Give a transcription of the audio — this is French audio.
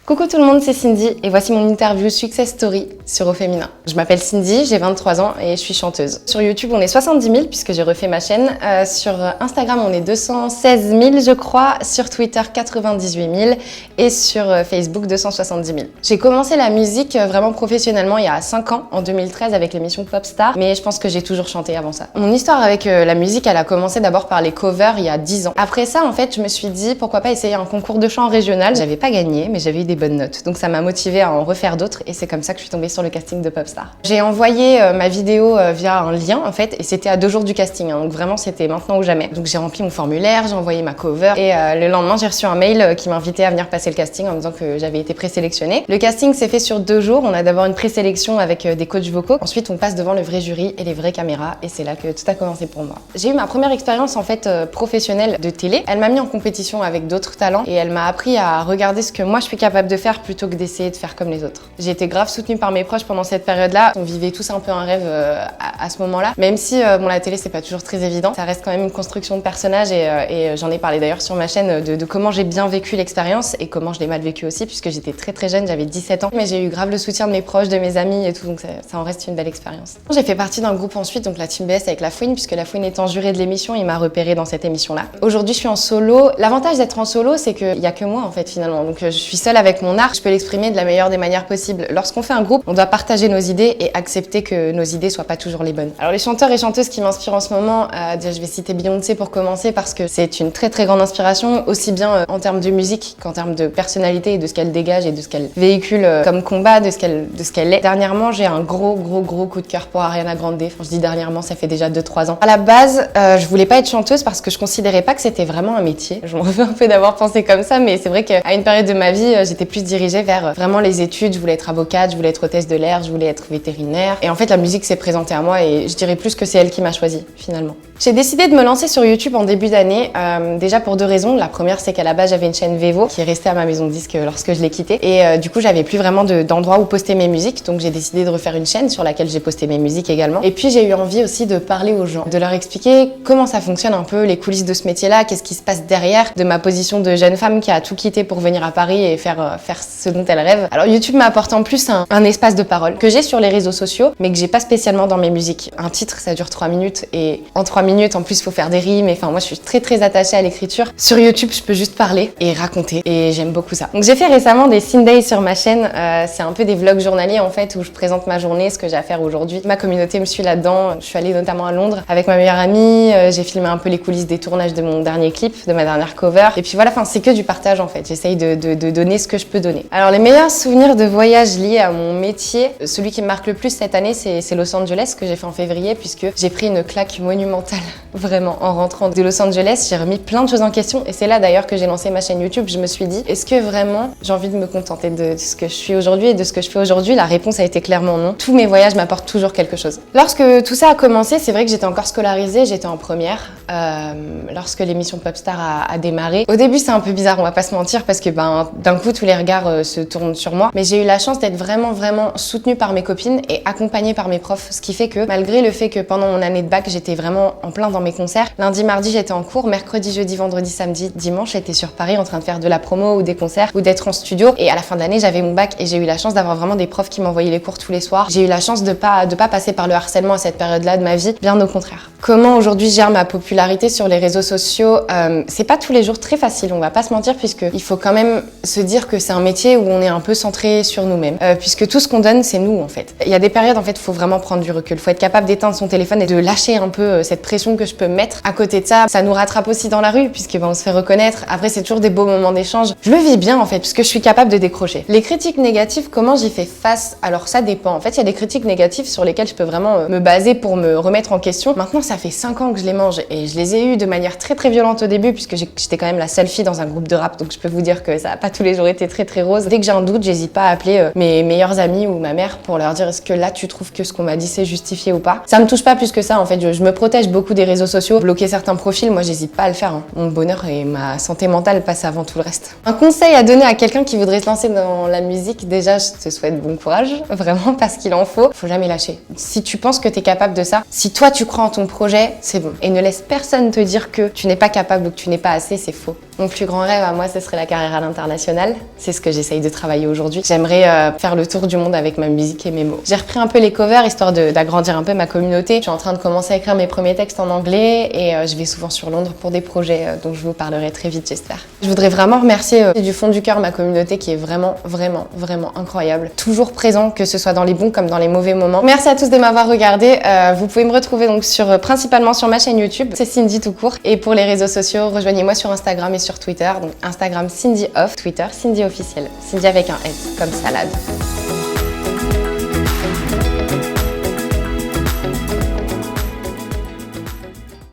Coucou tout le monde, c'est Cindy et voici mon interview Success Story sur Au Féminin. Je m'appelle Cindy, j'ai 23 ans et je suis chanteuse. Sur YouTube, on est 70 000 puisque j'ai refait ma chaîne. Sur Instagram, on est 216 000 je crois. Sur Twitter, 98 000 et sur Facebook, 270 000. J'ai commencé la musique vraiment professionnellement il y a 5 ans, en 2013 avec l'émission Popstar, mais je pense que j'ai toujours chanté avant ça. Mon histoire avec la musique, elle a commencé d'abord par les covers il y a 10 ans. Après ça, en fait, je me suis dit pourquoi pas essayer un concours de chant régional. J'avais pas gagné, mais j'avais eu des bonnes notes. Donc ça m'a motivée à en refaire d'autres et c'est comme ça que je suis tombée sur le casting de Popstar. J'ai envoyé ma vidéo via un lien en fait et c'était à 2 jours du casting, hein, donc vraiment c'était maintenant ou jamais. Donc j'ai rempli mon formulaire, j'ai envoyé ma cover et le lendemain j'ai reçu un mail qui m'invitait à venir passer le casting en me disant que j'avais été présélectionnée. Le casting s'est fait sur 2 jours, on a d'abord une présélection avec des coachs vocaux, ensuite on passe devant le vrai jury et les vraies caméras et c'est là que tout a commencé pour moi. J'ai eu ma première expérience en fait professionnelle de télé. Elle m'a mis en compétition avec d'autres talents et elle m'a appris à regarder ce que moi je suis capable de faire plutôt que d'essayer de faire comme les autres. J'ai été grave soutenue par mes proches pendant cette période-là. On vivait tous un peu un rêve à ce moment-là. Même si bon, la télé c'est pas toujours très évident, ça reste quand même une construction de personnages et j'en ai parlé d'ailleurs sur ma chaîne de comment j'ai bien vécu l'expérience et comment je l'ai mal vécu aussi puisque j'étais très jeune, j'avais 17 ans. Mais j'ai eu grave le soutien de mes proches, de mes amis et tout, donc ça en reste une belle expérience. J'ai fait partie d'un groupe ensuite, donc la Team BS avec La Fouine, puisque La Fouine étant juré de l'émission, il m'a repéré dans cette émission-là. Aujourd'hui je suis en solo. L'avantage d'être en solo, c'est qu'il y a que moi en fait finalement. Donc je suis seule avec mon art, je peux l'exprimer de la meilleure des manières possibles. Lorsqu'on fait un groupe, on doit partager nos idées et accepter que nos idées soient pas toujours les bonnes. Alors les chanteurs et chanteuses qui m'inspirent en ce moment, je vais citer Beyoncé pour commencer parce que c'est une très grande inspiration, aussi bien en termes de musique qu'en termes de personnalité et de ce qu'elle dégage et de ce qu'elle véhicule comme combat, de ce qu'elle est. Dernièrement, j'ai un gros coup de cœur pour Ariana Grande. Enfin, je dis dernièrement, ça fait déjà 2-3 ans. À la base, je voulais pas être chanteuse parce que je considérais pas que c'était vraiment un métier. Je m'en refais un peu d'avoir pensé comme ça, mais c'est vrai qu'à une période de ma vie, j'étais plus dirigée vers vraiment les études. Je voulais être avocate, je voulais être hôtesse de l'air, je voulais être vétérinaire. Et en fait, la musique s'est présentée à moi et je dirais plus que c'est elle qui m'a choisie, finalement. J'ai décidé de me lancer sur YouTube en début d'année, déjà pour 2 raisons. La première, c'est qu'à la base, j'avais une chaîne Vevo qui est restée à ma maison de disque lorsque je l'ai quittée. Et du coup, j'avais plus vraiment d'endroit où poster mes musiques. Donc, j'ai décidé de refaire une chaîne sur laquelle j'ai posté mes musiques également. Et puis, j'ai eu envie aussi de parler aux gens, de leur expliquer comment ça fonctionne un peu, les coulisses de ce métier-là, qu'est-ce qui se passe derrière, de ma position de jeune femme qui a tout quitté pour venir à Paris et faire ce dont elle rêve. Alors, YouTube m'apporte en plus un espace de parole que j'ai sur les réseaux sociaux, mais que j'ai pas spécialement dans mes musiques. Un titre, ça dure 3 minutes et en 3 minutes, en plus, faut faire des rimes. Enfin, moi, je suis très attachée à l'écriture. Sur YouTube, je peux juste parler et raconter et j'aime beaucoup ça. Donc, j'ai fait récemment des Scene Days sur ma chaîne. C'est un peu des vlogs journaliers en fait où je présente ma journée, ce que j'ai à faire aujourd'hui. Ma communauté me suit là-dedans. Je suis allée notamment à Londres avec ma meilleure amie. J'ai filmé un peu les coulisses des tournages de mon dernier clip, de ma dernière cover. Et puis voilà, enfin, c'est que du partage en fait. J'essaye de donner ce que je peux donner. Alors, les meilleurs souvenirs de voyage liés à mon métier, celui qui me marque le plus cette année, c'est Los Angeles que j'ai fait en février puisque j'ai pris une claque monumentale vraiment en rentrant de Los Angeles. J'ai remis plein de choses en question et c'est là d'ailleurs que j'ai lancé ma chaîne YouTube. Je me suis dit, est-ce que vraiment j'ai envie de me contenter de ce que je suis aujourd'hui et de ce que je fais aujourd'hui? La réponse a été clairement non. Tous mes voyages m'apportent toujours quelque chose. Lorsque tout ça a commencé, c'est vrai que j'étais encore scolarisée, j'étais en première lorsque l'émission Popstar a démarré. Au début, c'est un peu bizarre, on va pas se mentir, parce que d'un coup, tous les regards se tournent sur moi. Mais j'ai eu la chance d'être vraiment soutenue par mes copines et accompagnée par mes profs, ce qui fait que malgré le fait que pendant mon année de bac, j'étais vraiment en plein dans mes concerts. Lundi, mardi, j'étais en cours. Mercredi, jeudi, vendredi, samedi, dimanche, j'étais sur Paris en train de faire de la promo ou des concerts ou d'être en studio. Et à la fin de l'année, j'avais mon bac et j'ai eu la chance d'avoir vraiment des profs qui m'envoyaient les cours tous les soirs. J'ai eu la chance de pas passer par le harcèlement à cette période-là de ma vie, bien au contraire. Comment aujourd'hui je gère ma popularité sur les réseaux sociaux? C'est pas tous les jours très facile, on va pas se mentir, puisque il faut quand même se dire que c'est un métier où on est un peu centré sur nous-mêmes, puisque tout ce qu'on donne, c'est nous en fait. Il y a des périodes en fait, faut vraiment prendre du recul, faut être capable d'éteindre son téléphone et de lâcher un peu cette pression que je peux mettre. À côté de ça, ça nous rattrape aussi dans la rue, puisque on se fait reconnaître. Après, c'est toujours des beaux moments d'échange. Je le vis bien en fait, puisque je suis capable de décrocher. Les critiques négatives, comment j'y fais face? Alors ça dépend. En fait, il y a des critiques négatives sur lesquelles je peux vraiment me baser pour me remettre en question. Maintenant, ça fait 5 ans que je les mange et je les ai eues de manière très violente au début, puisque j'étais quand même la seule fille dans un groupe de rap, donc je peux vous dire que ça a pas tous les jours été très rose. Dès que j'ai un doute, j'hésite pas à appeler mes meilleurs amis ou ma mère pour leur dire est-ce que là tu trouves que ce qu'on m'a dit c'est justifié ou pas. Ça me touche pas plus que ça en fait, je me protège beaucoup des réseaux sociaux. Bloquer certains profils, moi j'hésite pas à le faire. Mon bonheur et ma santé mentale passent avant tout le reste. Un conseil à donner à quelqu'un qui voudrait se lancer dans la musique, déjà je te souhaite bon courage, vraiment, parce qu'il en faut jamais lâcher. Si tu penses que t'es capable de ça, si toi tu crois en ton projet, c'est bon. Et ne laisse personne te dire que tu n'es pas capable ou que tu n'es pas assez, c'est faux. Mon plus grand rêve à moi, ce serait la carrière à l'international. C'est ce que j'essaye de travailler aujourd'hui. J'aimerais faire le tour du monde avec ma musique et mes mots. J'ai repris un peu les covers histoire d'agrandir un peu ma communauté. Je suis en train de commencer à écrire mes premiers textes en anglais et je vais souvent sur Londres pour des projets dont je vous parlerai très vite, j'espère. Je voudrais vraiment remercier du fond du cœur ma communauté qui est vraiment incroyable. Toujours présent, que ce soit dans les bons comme dans les mauvais moments. Merci à tous de m'avoir regardé. Vous pouvez me retrouver donc principalement sur ma chaîne YouTube, c'est Cindy tout court. Et pour les réseaux sociaux, rejoignez-moi sur Instagram et sur Twitter. Donc Instagram Cindy Off, Twitter Cindy officiel. Cindy avec un S, comme salade.